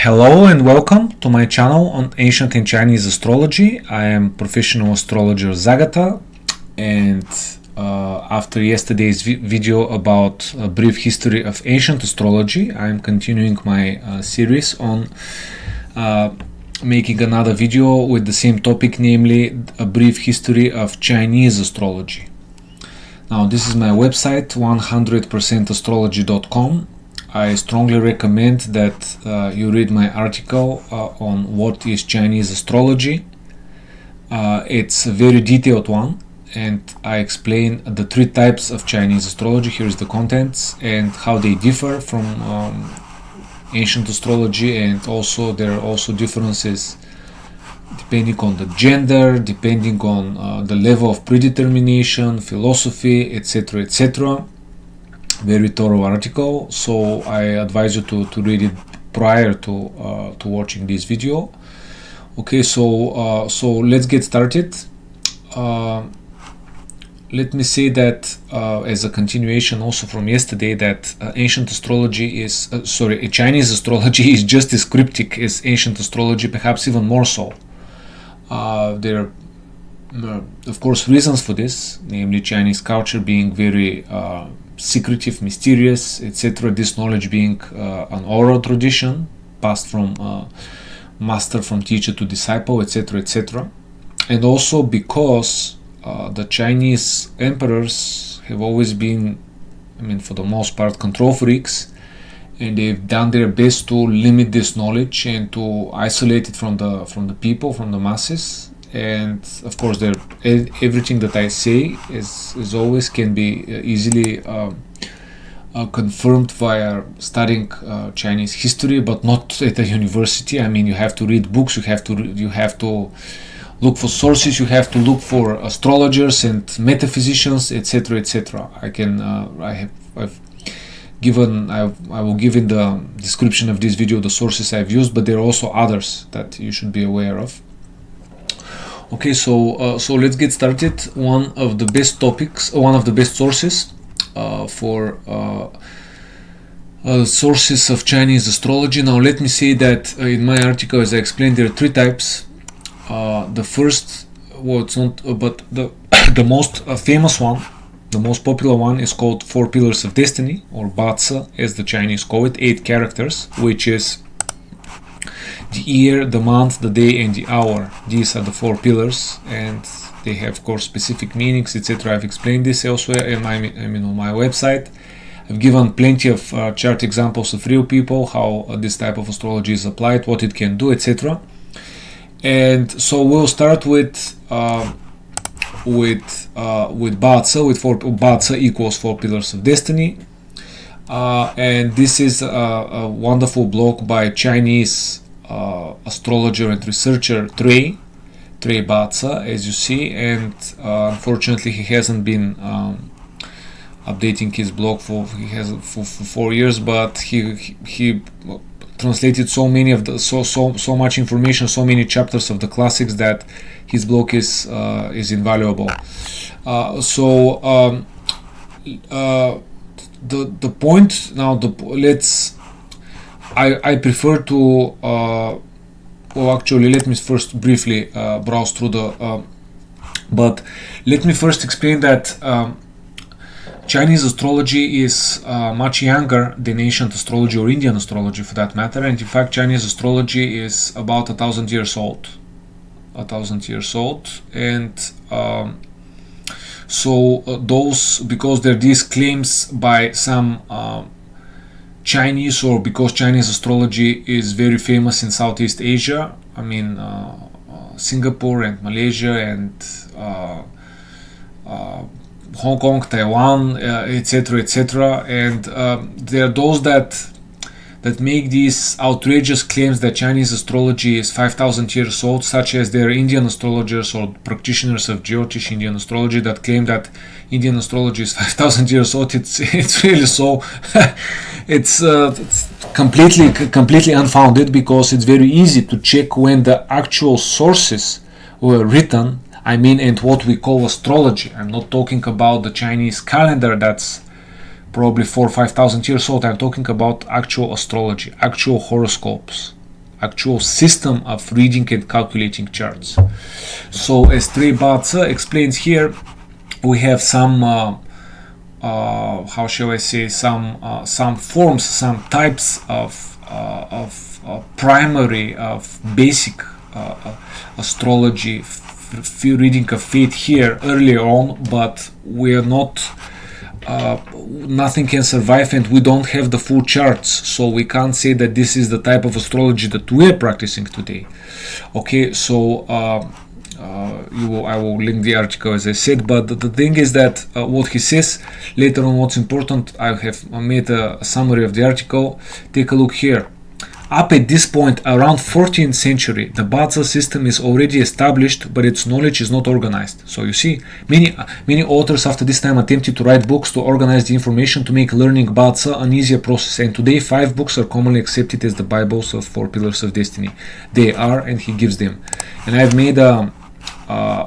Hello and welcome to my channel on Ancient and Chinese Astrology. I am professional astrologer Zagata, and after yesterday's video about a brief history of ancient astrology, I am continuing my series on making another video with the same topic, namely a brief history of Chinese astrology. Now, this is my website, 100%astrology.com. I strongly recommend that you read my article on what is Chinese astrology. It's a very detailed one, and I explain the three types of Chinese astrology. Here's the contents and how they differ from ancient astrology, and also there are also differences depending on the gender, depending on the level of predetermination, philosophy, etc., etc. Very thorough article, so I advise you to read it prior to watching this video. Okay, so let's get started. Let me say that as a continuation also from yesterday, that ancient astrology is Chinese astrology is just as cryptic as ancient astrology, perhaps even more so. There are of course reasons for this, namely Chinese culture being very secretive, mysterious, etc. This knowledge being an oral tradition passed from master, from teacher to disciple, etc., etc. And also because the Chinese emperors have always been, for the most part, control freaks, and they've done their best to limit this knowledge and to isolate it from the people, from the masses. And of course, everything that I say is always can be easily confirmed via studying Chinese history, but not at a university. You have to read books, you have to look for sources, you have to look for astrologers and metaphysicians, etc., etc. I will give in the description of this video the sources I've used, but there are also others that you should be aware of. Okay, so let's get started. One of the best sources for sources of Chinese astrology. Now, let me say that in my article, as I explained, there are three types. The first, the most famous one, the most popular one, is called Four Pillars of Destiny, or Bazi, as the Chinese call it, 8 characters, which is the year, the month, the day, and the hour. These are the 4 pillars, and they have, of course, specific meanings, etc. I've explained this elsewhere on my website. I've given plenty of chart examples of real people, how this type of astrology is applied, what it can do, etc. And so we'll start with Bazi, Bazi equals 4 pillars of destiny. And this is a wonderful blog by Chinese astrologer and researcher Trey Bazi, as you see, and unfortunately he hasn't been updating his blog for 4 years, but he translated so much information, so many chapters of the classics, that his blog is invaluable. The point now, I prefer to let me first briefly browse through but let me first explain that Chinese astrology is much younger than ancient astrology or Indian astrology, for that matter, and in fact Chinese astrology is about 1,000 years old. And because there are these claims by some Chinese, or because Chinese astrology is very famous in Southeast Asia, Singapore and Malaysia and Hong Kong, Taiwan, etc., etc. And there are those that make these outrageous claims that Chinese astrology is 5,000 years old, such as there are Indian astrologers or practitioners of Jyotish Indian astrology that claim that Indian astrology is 5,000 years old. It's really so. It's completely unfounded, because it's very easy to check when the actual sources were written. And what we call astrology. I'm not talking about the Chinese calendar that's probably 4,000 or 5,000 years old. I'm talking about actual astrology, actual horoscopes. actual system of reading and calculating charts. So as Trey Batsa explains here, we have some how shall I say, some forms, some types of primary, of basic astrology, reading of fate here earlier on, but we are not, nothing can survive, and we don't have the full charts, so we can't say that this is the type of astrology that we are practicing today. Okay, so I will link the article as I said, but the thing is that what he says later on, what's important, I have made a summary of the article. Take a look here. Up at this point, around 14th century, the Batsa system is already established, but its knowledge is not organized. So you see, many authors after this time attempted to write books to organize the information to make learning Batsa an easier process. And today, 5 books are commonly accepted as the Bibles of 4 pillars of destiny. They are, and he gives them. And I've made a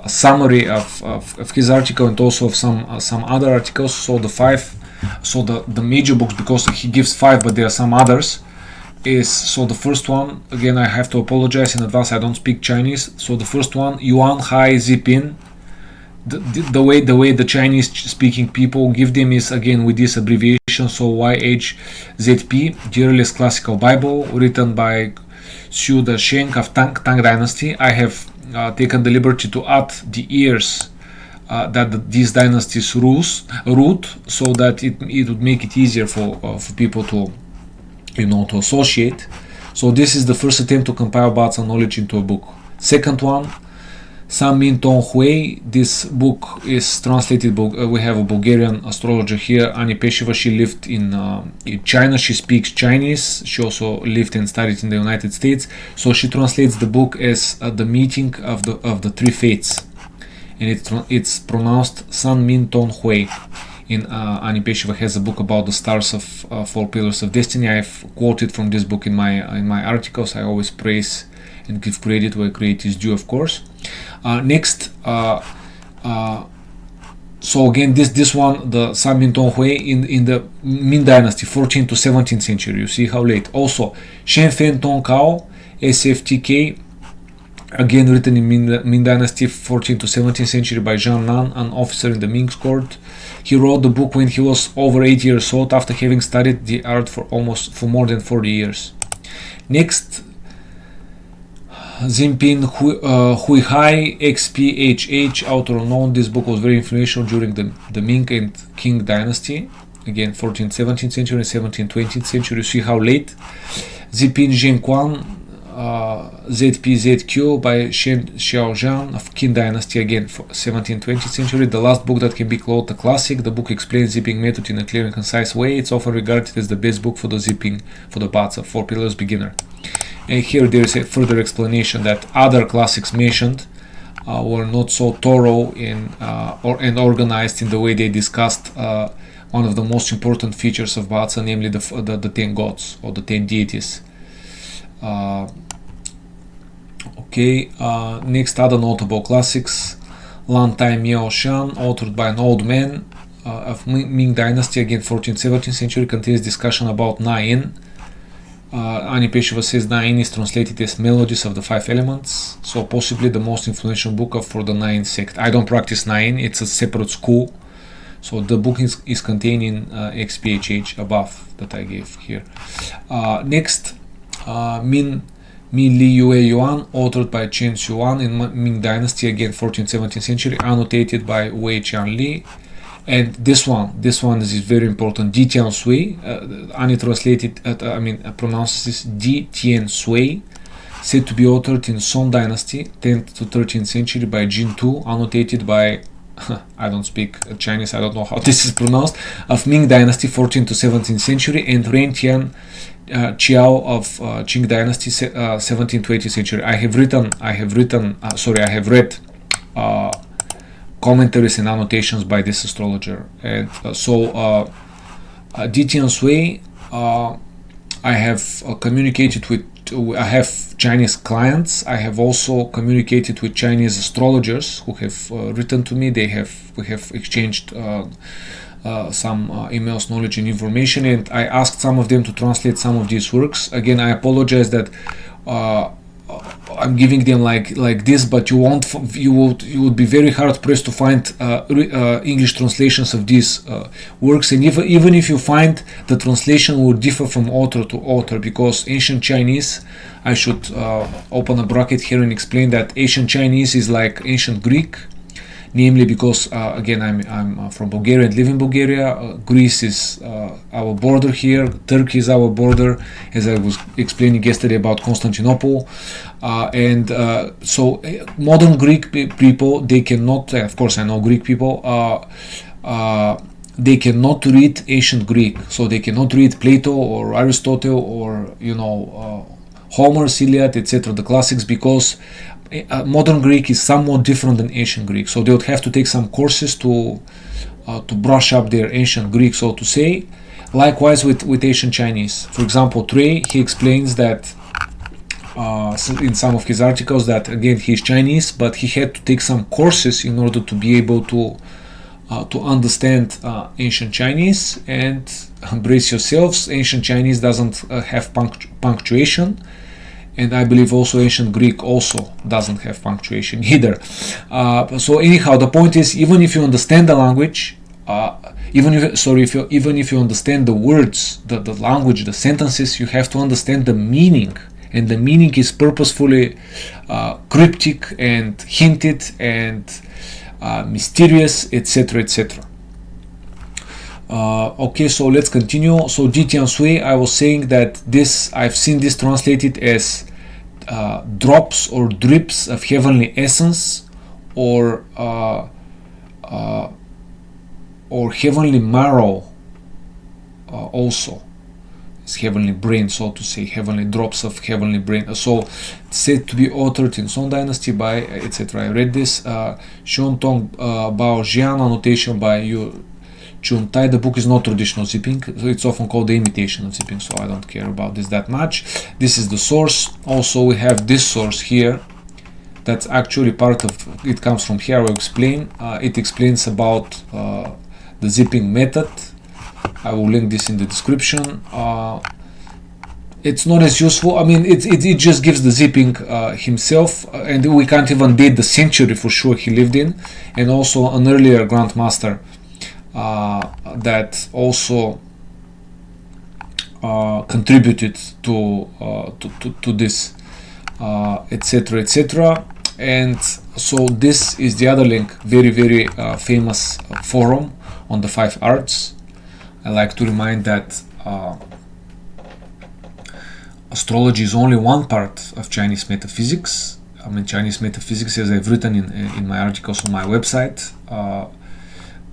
summary of his article and also of some other articles. So the major books, because he gives 5, but there are some others. So the first one, again, I have to apologize in advance, I don't speak Chinese. So the first one, Yuan Hai Zipin. The way the Chinese speaking people give them is again with this abbreviation, so YHZP, the earliest classical Bible written by Xu the Sheng of Tang Dynasty. I have taken the liberty to add the years that these dynasties ruled, so that it would make it easier for people to to associate. So this is the first attempt to compile Batsa knowledge into a book. Second one, San Min Tong Hui. This book is translated. We have a Bulgarian astrologer here, Ani Pesheva. She lived in China. She speaks Chinese. She also lived and studied in the United States. So she translates the book as the meeting of the three fates, and it's pronounced San Min Tong Hui. Ani Pesheva has a book about the stars of 4 pillars of destiny. I've quoted from this book in my articles. I always praise and give credit where credit is due, of course. Next, so again, this one, the San Min Tong Hui in the Ming Dynasty, 14th to 17th century. You see how late. Also, Shen Fen Tong Kao, SFTK, again written in Ming Dynasty, 14th to 17th century by Zhang Nan, an officer in the Ming's court. He wrote the book when he was over 8 years old, after having studied the art for more than 40 years. Next, Zinpin Huihai XPHH, author unknown. This book was very influential during the Ming and Qing dynasty. Again, 14th, 17th century, 17th, 20th century. You see how late. Zipin Zhenquan, ZPZQ by Shen Xiaozhan of Qin dynasty, again 17th, 20th century. The last book that can be called a classic. The book explains zipping method in a clear and concise way. It's often regarded as the best book for the zipping for the Batsa 4 pillars beginner. And here there is a further explanation that other classics mentioned were not so thorough and organized in the way they discussed one of the most important features of Batsa, namely the 10 gods or the 10 deities. Next, other notable classics. Lan Tai Miao Shan, authored by an old man of Ming Dynasty, again 14th, 17th century, contains discussion about Nine. Ani Pesheva says Nine is translated as melodies of the 5 elements, so possibly the most influential book for the Nine sect. I don't practice Nine, it's a separate school. So the book is contained in XPHH above that I gave here. Next, Min Li Yue Yuan, authored by Chen Xuan in Ming Dynasty, again 14th, 17th century, annotated by Wei Qianli. And this one is very important. Di Tian Sui, Ani translated, pronounces this Di Tian Sui, said to be authored in Song Dynasty, 10th to 13th century, by Jin Tu, annotated by I don't speak Chinese, I don't know how this is pronounced, of Ming Dynasty, 14th to 17th century, and Ren Tian Chiao of Qing Dynasty, 17th to 18th century. I have read commentaries and annotations by this astrologer, and Di Tian Sui, I have communicated with. I have Chinese clients. I have also communicated with Chinese astrologers who have written to me. We have exchanged some emails, knowledge and information, and I asked some of them to translate some of these works. Again, I apologize that I'm giving them like this, but you would be very hard pressed to find English translations of these works, and even if you find, the translation will differ from author to author, because ancient Chinese, I should open a bracket here and explain that ancient Chinese is like ancient Greek, namely because again I'm from Bulgaria and live in Bulgaria. Greece is our border here. Turkey is our border, as I was explaining yesterday about Constantinople. So modern Greek people, they cannot, of course I know Greek people, they cannot read ancient Greek, so they cannot read Plato or Aristotle or Homer, Iliad, etc., the classics, because modern Greek is somewhat different than ancient Greek, so they would have to take some courses to brush up their ancient Greek, so to say. Likewise with ancient Chinese. For example, Trey, he explains that in some of his articles that, again, he's Chinese, but he had to take some courses in order to be able to understand ancient Chinese. And brace yourselves, ancient Chinese doesn't have punctuation, and I believe also ancient Greek also doesn't have punctuation either. So anyhow, the point is, even if you understand the language, even if you understand the words, the language, the sentences, you have to understand the meaning, and the meaning is purposefully cryptic and hinted and mysterious, etc., etc. Okay, so let's continue. So Di Tian Sui, I was saying that I've seen this translated as drops or drips of heavenly essence, or heavenly marrow, also. It's heavenly brain, so to say, heavenly drops of heavenly brain. So said to be authored in Song Dynasty by etc. I read this. Xuan Tong Bao Jian, annotation by Yu Chun Tai. The book is not traditional zipping, so it's often called the imitation of zipping, so I don't care about this that much. This is the source. Also we have this source here, that's actually part of it, comes from here. I will explain. It explains about the zipping method. I will link this in the description. It's not as useful. I mean, it just gives the zipping himself, and we can't even date the century for sure he lived in, and also an earlier grandmaster that also contributed to this, etc., etc. And so this is the other link, very, very famous forum on the 5 arts. I like to remind that astrology is only one part of Chinese metaphysics. I mean, Chinese metaphysics, as I've written in my articles on my website.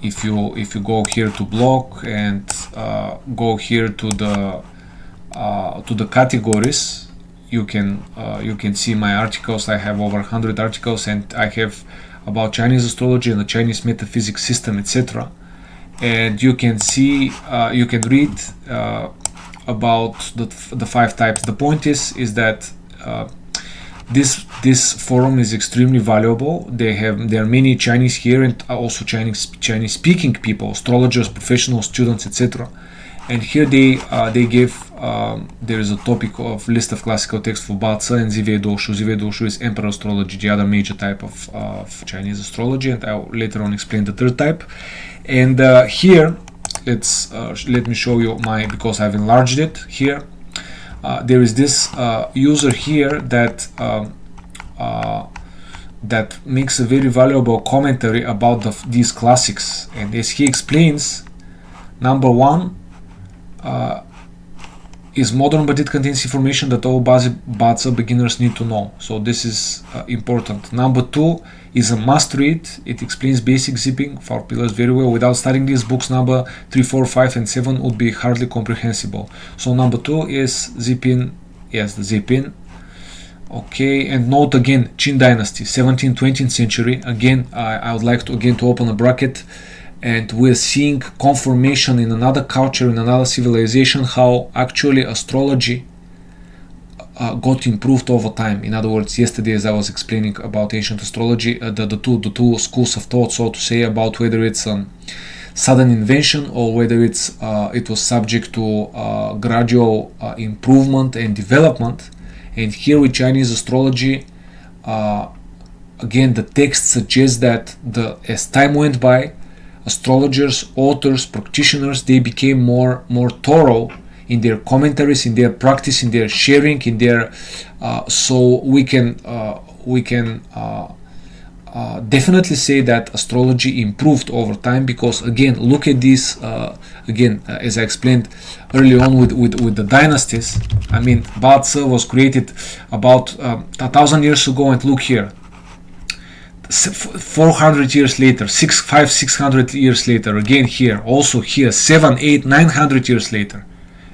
If you go here to blog and go here to the categories, you can see my articles. I have over 100 articles, and I have about Chinese astrology and the Chinese metaphysics system, etc. And you can see, you can read about the 5 types. The point is that this forum is extremely valuable. There are many Chinese here, and also Chinese speaking people, astrologers, professional students, etc. And here they give there is a topic of list of classical texts for Ba-Zi and Zivei-Dou-Shu. Zivei-Dou-Shu is emperor astrology, the other major type of Chinese astrology, and I'll later on explain the third type. And here, let me show you because I've enlarged it here. There is this user here that makes a very valuable commentary about these classics. And as he explains, number 1 is modern, but it contains information that all Ba-Zi beginners need to know. So this is important. Number 2 is a must read. It explains basic zipping of our pillars very well. Without studying these books, number 3, 4, 5, and 7 would be hardly comprehensible. So number 2 is zipping. Yes, the zipping. Okay, and note again, Qing Dynasty, 17th, 20th century. Again, I would like to open a bracket. And we're seeing confirmation in another culture, in another civilization, how actually astrology got improved over time. In other words, yesterday, as I was explaining about ancient astrology, the two schools of thought, so to say, about whether it's a sudden invention or whether it was subject to gradual improvement and development. And here with Chinese astrology, again, the text suggests that as time went by, astrologers, authors, practitioners, they became more thorough in their commentaries, in their practice, in their sharing, in their so we can definitely say that astrology improved over time, because again, look at this as I explained early on with the dynasties. I mean, Ba-Zi was created about 1,000 years ago, and look here, 400 years later, 600 years later, again here, also here, 700, 800, 900 years later,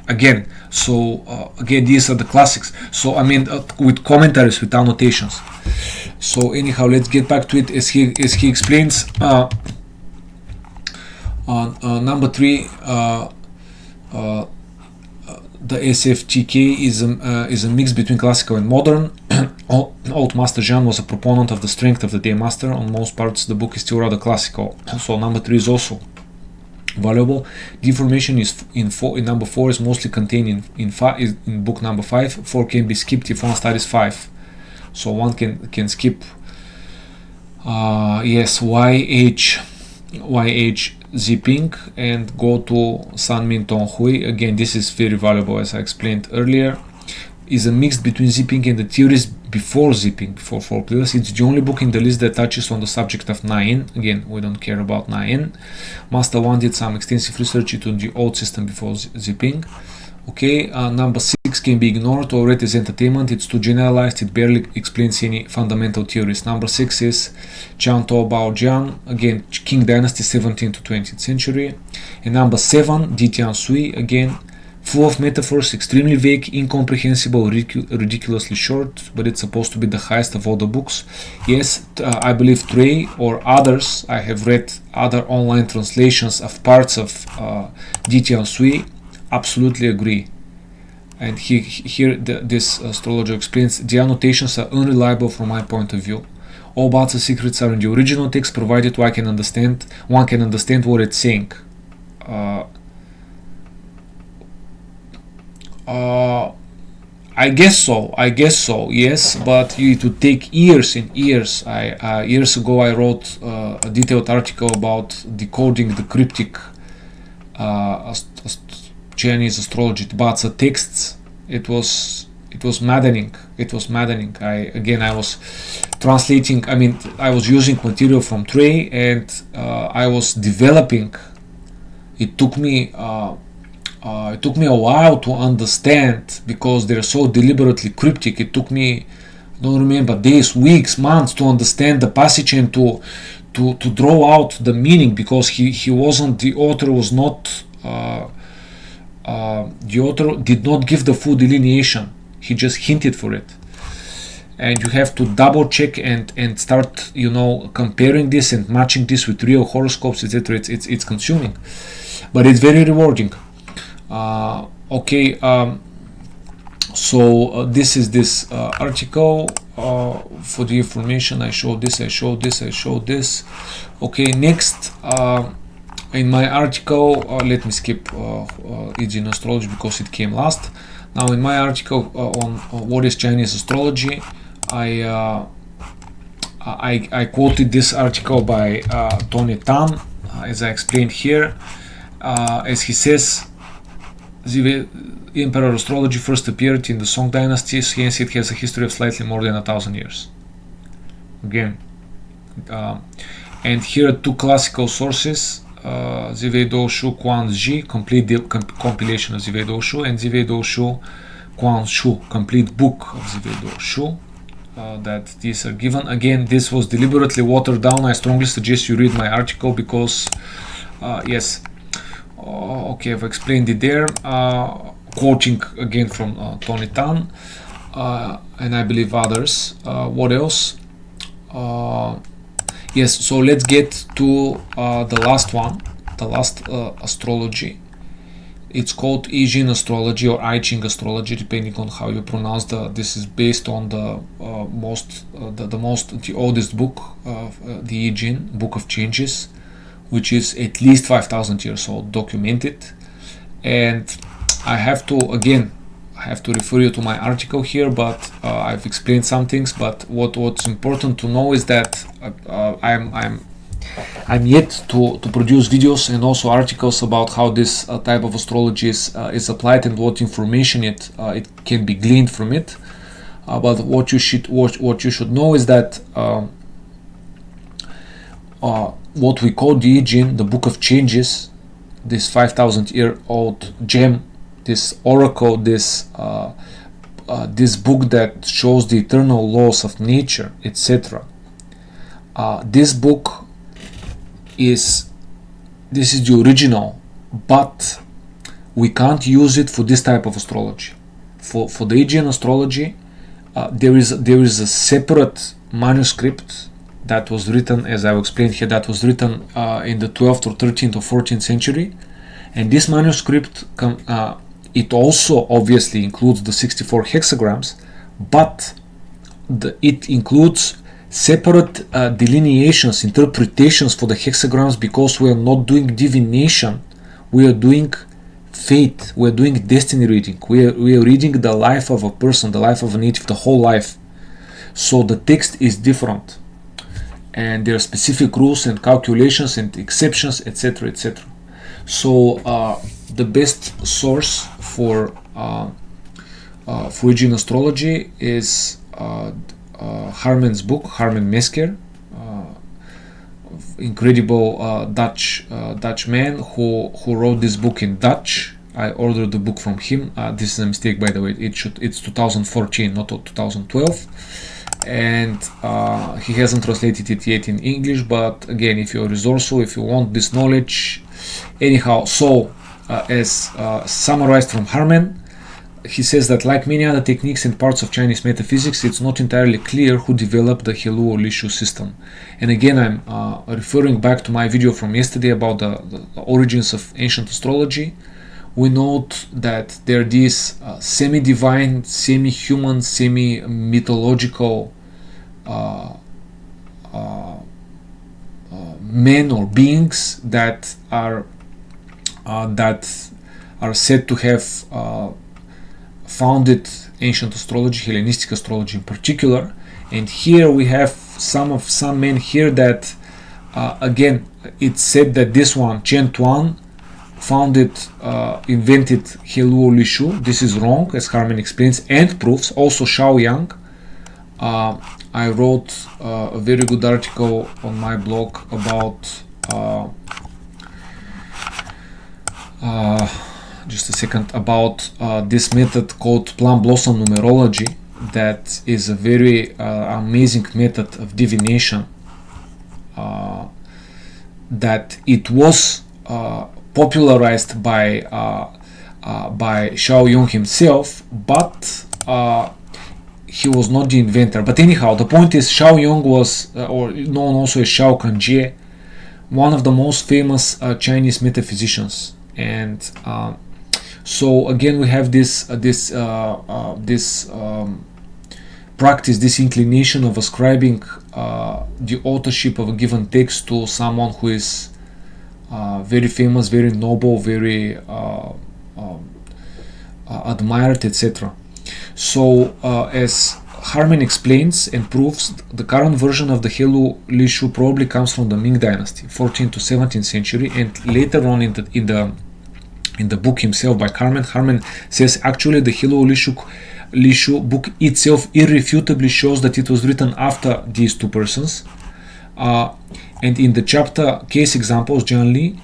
again. So again, these are the classics. So I mean, with commentaries, with annotations. So anyhow, let's get back to it as he explains. Number 3, the SFTK is a mix between classical and modern. Old Master Zhan was a proponent of the strength of the day master. On most parts, the book is still rather classical. So number 3 is also valuable. The information is in number 4 is mostly contained in book number 5. 4 can be skipped if one studies 5. So one can skip yes, YH Ziping and go to San Min Tong Hui. Again, this is very valuable, as I explained earlier. Is a mix between zipping and the theories before zipping, before 4 pillars. It's the only book in the list that touches on the subject of Nayin. Again, we don't care about Nayin. Master Wan did some extensive research into the old system before zipping. Okay, number 6 can be ignored or read as entertainment. It's too generalized, it barely explains any fundamental theories. Number 6 is Jiang To Bao Jiang, again, Qing Dynasty, 17th to 20th century. And number 7, Di Tian Sui, again, full of metaphors, extremely vague, incomprehensible, ridiculously short, but it's supposed to be the highest of all the books. Yes, I believe Trey or others, I have read other online translations of parts of Di Tian Sui, absolutely agree. And this astrologer explains, the annotations are unreliable from my point of view. All Ba-Zi secrets are in the original text, provided one can understand what it's saying. I guess so, yes, but it would take years and years. Years ago I wrote a detailed article about decoding the cryptic Chinese astrology, Ba-Zi texts. It was maddening. I was translating, I was using material from Trey, and I was developing. It took me a while to understand, because they're so deliberately cryptic. It took me, I don't remember, days, weeks, months to understand the passage and to draw out the meaning, because the author was not the author did not give the full delineation. He just hinted for it, and you have to double check and start comparing this and matching this with real horoscopes, etc. It's consuming, but it's very rewarding. So this is this article. For the information, I showed this. Okay, next, in my article, let me skip Yijing Astrology because it came last. Now, in my article on what is Chinese astrology, I quoted this article by Tony Tan, as I explained here. As he says, the Emperor astrology first appeared in the Song dynasty, hence it has a history of slightly more than 1,000 years. Again, and here are two classical sources, Zivei Dou Shu Quan Ji, complete compilation of Zivei Dou Shu, and Zivei Dou Shu Quan Shu, complete book of Zivei Dou Shu. That these are given. Again, this was deliberately watered down. I strongly suggest you read my article because, yes, okay, I've explained it there. Quoting again from Tony Tan, and I believe others. What else? Yes, so let's get to the last one, the last astrology. It's called Yijing Astrology or Yijing Astrology, depending on how you pronounce this is based on the oldest book, the Yijing, Book of Changes, which is at least 5,000 years old, documented. And I have to have to refer you to my article here, but I've explained some things. But what's important to know is that I'm yet to produce videos and also articles about how this type of astrology is applied and what information it can be gleaned from it. But what you should know is that what we call the Yijing, the Book of Changes, this 5,000-year-old gem, this oracle, this book that shows the eternal laws of nature, etc. This book is the original, but we can't use it for this type of astrology. For the Yijing astrology, there is a separate manuscript that was written, as I explained here, that was written in the 12th or 13th or 14th century, and this manuscript it also obviously includes the 64 hexagrams, but it includes separate delineations, interpretations for the hexagrams, because we are not doing divination, we are doing fate, we are doing destiny reading, we are reading the life of a person, the life of a native, the whole life. So the text is different, and there are specific rules and calculations and exceptions, etc., etc. So the best source for Yijing astrology is Harmen's book, Harmen Mesker, incredible Dutch man who wrote this book in Dutch. I ordered the book from him. This is a mistake, by the way. It's 2014, not 2012. And he hasn't translated it yet in English, but again, if you're resourceful, if you want this knowledge, anyhow. So as summarized from Harmen, he says that like many other techniques and parts of Chinese metaphysics, it's not entirely clear who developed the Heluo Lishu system. And again, I'm referring back to my video from yesterday about the origins of ancient astrology. We note that there are these semi-divine, semi-human, semi-mythological men or beings that are said to have founded ancient astrology, Hellenistic astrology in particular. And here we have some men here that again, it's said that this one, Chen Tuan, invented Heluo Lishu. This is wrong, as Harmen explains and proves. Also Shao Yang. I wrote a very good article on my blog about just a second, about this method called Plum Blossom Numerology, that is a very amazing method of divination, that it was popularized by Shao Yang himself, but he was not the inventor. But anyhow, the point is, Shao Yang was, or known also as Shao Kanjie, one of the most famous Chinese metaphysicians. And so again, we have this practice, this inclination of ascribing the authorship of a given text to someone who is very famous, very noble, very admired, etc. So as Harmen explains and proves, the current version of the Heluo Lishu probably comes from the Ming Dynasty, 14th to 17th century, and later on in the book himself by Harmen says actually the Heluo Lishu book itself irrefutably shows that it was written after these two persons. And in the chapter case examples, generally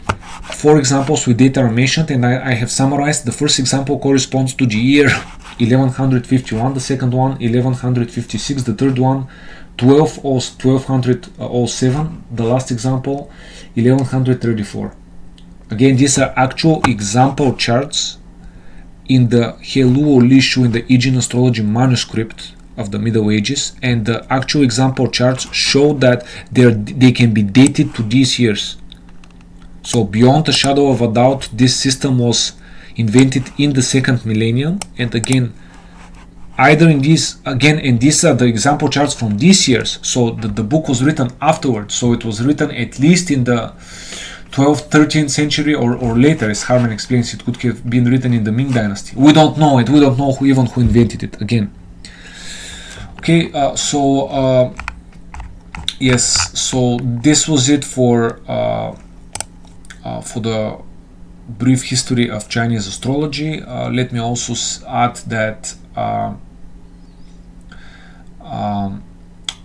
4 examples with data are mentioned, and I have summarized. The first example corresponds to the year 1151, the second one 1156, the third one 1207, the last example 1134. Again, these are actual example charts in the Heluo Lishu, in the Yijing astrology manuscript of the Middle Ages, and the actual example charts show that they can be dated to these years. So beyond a shadow of a doubt, this system was invented in the 2nd millennium. And again, either in these, and these are the example charts from these years. So the book was written afterwards. So it was written at least in the 12th, 13th century or later, as Harmen explains, it could have been written in the Ming Dynasty. We don't know it. We don't know who invented it again. Okay, yes, so this was it for the brief history of Chinese astrology. Let me also add that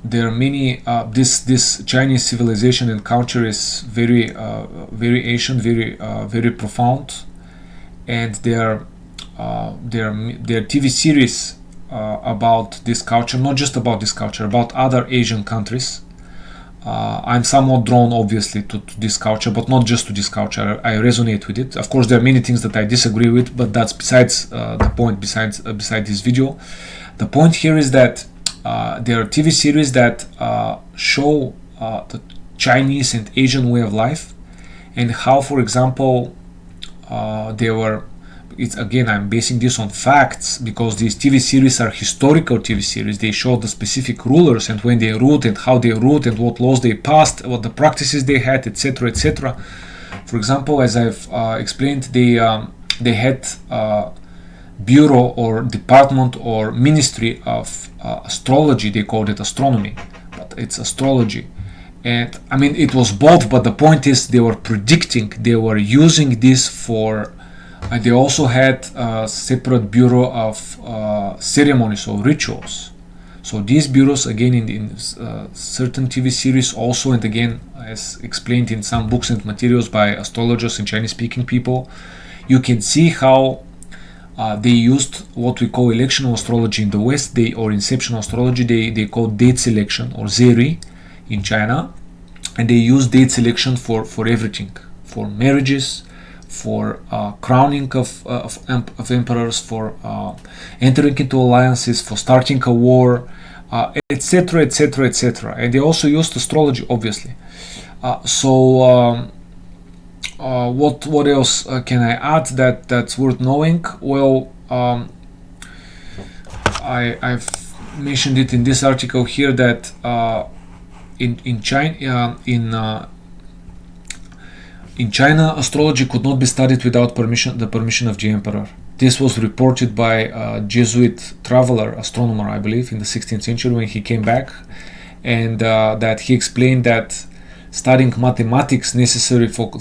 there are many. This Chinese civilization and culture is very ancient, very profound, and there are TV series about this culture, not just about this culture, about other Asian countries. I'm somewhat drawn, obviously, to this culture, but not just to this culture. I resonate with it. Of course, there are many things that I disagree with, but that's besides the point. Besides this video, the point here is that there are TV series that show the Chinese and Asian way of life, and how, for example, they were. It's again, I'm basing this on facts, because these TV series are historical TV series. They show the specific rulers and when they ruled and how they ruled and what laws they passed, what the practices they had, etc., etc. For example, as I've explained, they had bureau or department or ministry of astrology. They called it astronomy, but it's astrology. And I mean, it was both, but the point is they were predicting, they were using this for. They also had a separate bureau of ceremonies or rituals. So these bureaus, again, in certain TV series also, and again, as explained in some books and materials by astrologers and Chinese-speaking people, you can see how they used what we call electional astrology in the West, or inceptional astrology. They call date selection, or zeri in China, and they use date selection for everything, for marriages, for crowning of emperors, for entering into alliances, for starting a war, etc., etc., etc. And they also used astrology, obviously. What else can I add that's worth knowing? Well, I've mentioned it in this article here that in China, in China, astrology could not be studied without the permission of the emperor. This was reported by a Jesuit traveler, astronomer, I believe, in the 16th century when he came back, and that he explained that studying mathematics necessary for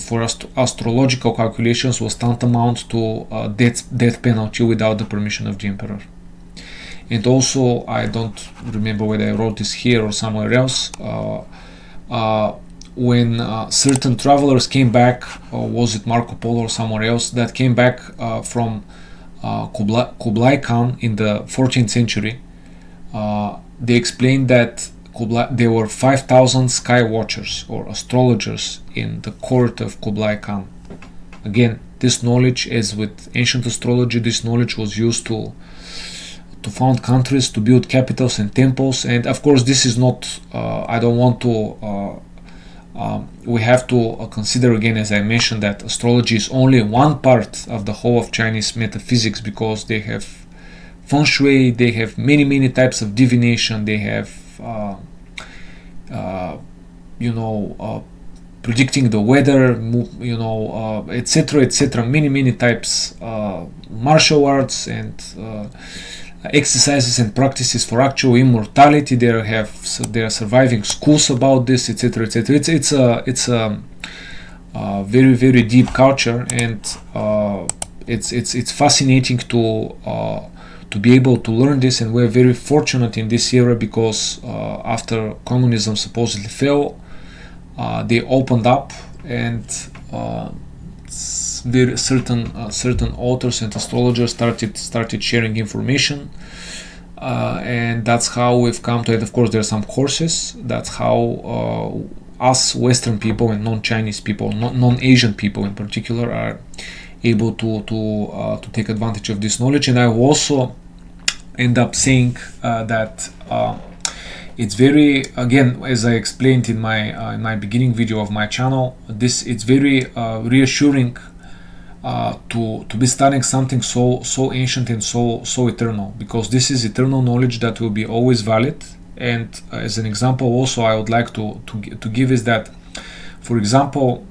astrological calculations was tantamount to death penalty without the permission of the emperor. And also, I don't remember whether I wrote this here or somewhere else, when certain travelers came back, or was it Marco Polo or somewhere else, that came back from Kublai Khan in the 14th century, they explained that there were 5,000 sky watchers or astrologers in the court of Kublai Khan. Again, this knowledge, as with ancient astrology, this knowledge was used to found countries, to build capitals and temples. And of course, this is not, I don't want to we have to consider again, as I mentioned, that astrology is only one part of the whole of Chinese metaphysics, because they have feng shui, they have many types of divination, they have predicting the weather, etc., many types, martial arts and exercises and practices for actual immortality. There are surviving schools about this, etc., etc. It's a very deep culture, and it's fascinating to be able to learn this. And we're very fortunate in this era, because after communism supposedly fell, they opened up, and certain authors and astrologers started sharing information, and that's how we've come to it. Of course, there are some courses. That's how us Western people and non-Chinese people, non-Asian people in particular, are able to take advantage of this knowledge. And I will also end up saying that it's very, again, as I explained in my beginning video of my channel, it's very reassuring to be studying something so ancient and so eternal, because this is eternal knowledge that will be always valid. And as an example, also I would like to give is that, for example,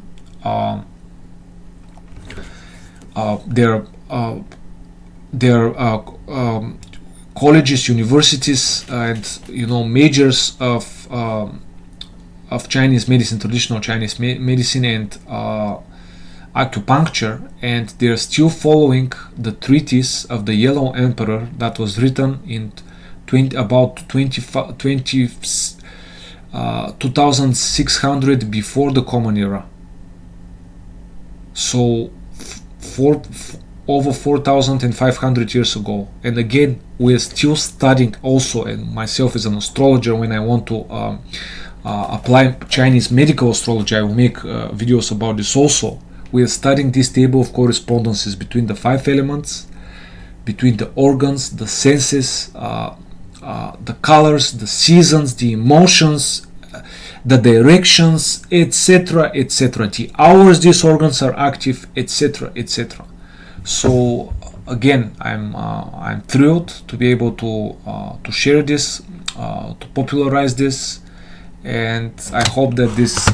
colleges, universities, and majors of Chinese medicine, traditional Chinese medicine, and acupuncture, and they're still following the treatise of the Yellow Emperor that was written in 2600 before the Common Era. So over 4,500 years ago. And again, we're still studying also, and myself as an astrologer, when I want to apply Chinese medical astrology, I will make videos about this also. We are studying this table of correspondences between the 5 elements, between the organs, the senses, the colors, the seasons, the emotions, the directions, etc., etc., the hours these organs are active, etc., etc. So again, I'm thrilled to be able to share this, to popularize this, and I hope that this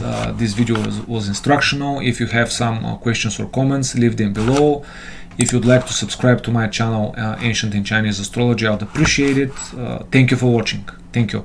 video was instructional. If you have some questions or comments, leave them below. If you'd like to subscribe to my channel, Ancient in Chinese Astrology, I would appreciate it. Thank you for watching. Thank you.